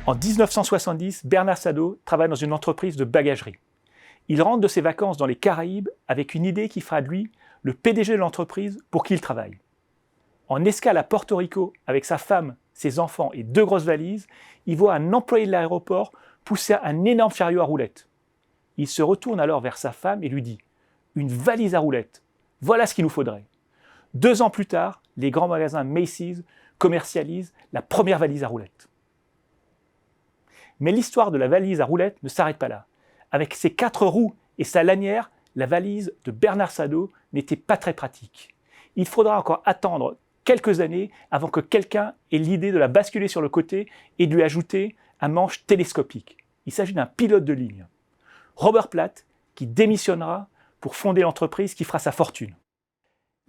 En 1970, Bernard Sadeau travaille dans une entreprise de bagagerie. Il rentre de ses vacances dans les Caraïbes avec une idée qui fera de lui le PDG de l'entreprise pour qui il travaille. En escale à Porto Rico avec sa femme, ses enfants et 2 grosses valises, il voit un employé de l'aéroport pousser un énorme chariot à roulettes. Il se retourne alors vers sa femme et lui dit « Une valise à roulettes, voilà ce qu'il nous faudrait ». 2 ans plus tard, les grands magasins Macy's commercialisent la première valise à roulettes. Mais l'histoire de la valise à roulettes ne s'arrête pas là. Avec ses 4 roues et sa lanière, la valise de Bernard Sadeau n'était pas très pratique. Il faudra encore attendre quelques années avant que quelqu'un ait l'idée de la basculer sur le côté et de lui ajouter un manche télescopique. Il s'agit d'un pilote de ligne. Robert Platt, qui démissionnera pour fonder l'entreprise qui fera sa fortune.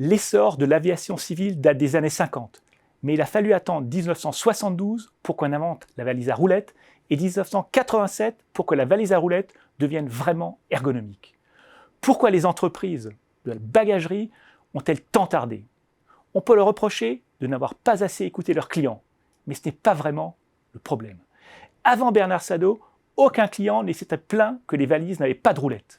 L'essor de l'aviation civile date des années 50, mais il a fallu attendre 1972 pour qu'on invente la valise à roulettes et 1987 pour que la valise à roulettes devienne vraiment ergonomique. Pourquoi les entreprises de la bagagerie ont-elles tant tardé? On peut leur reprocher de n'avoir pas assez écouté leurs clients, mais ce n'est pas vraiment le problème. Avant Bernard Sadeau, aucun client ne s'était plaint que les valises n'avaient pas de roulettes.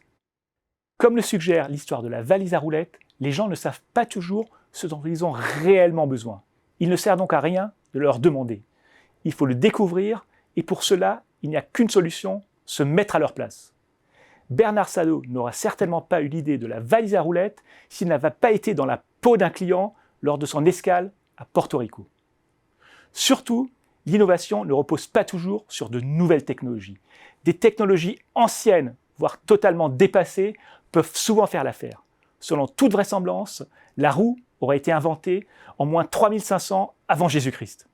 Comme le suggère l'histoire de la valise à roulettes, les gens ne savent pas toujours ce dont ils ont réellement besoin. Il ne sert donc à rien de leur demander. Il faut le découvrir et pour cela, il n'y a qu'une solution, se mettre à leur place. Bernard Sadeau n'aura certainement pas eu l'idée de la valise à roulettes s'il n'avait pas été dans la peau d'un client lors de son escale à Porto Rico. Surtout, l'innovation ne repose pas toujours sur de nouvelles technologies. Des technologies anciennes, voire totalement dépassées, peuvent souvent faire l'affaire. Selon toute vraisemblance, la roue aurait été inventée en moins 3500 avant Jésus-Christ.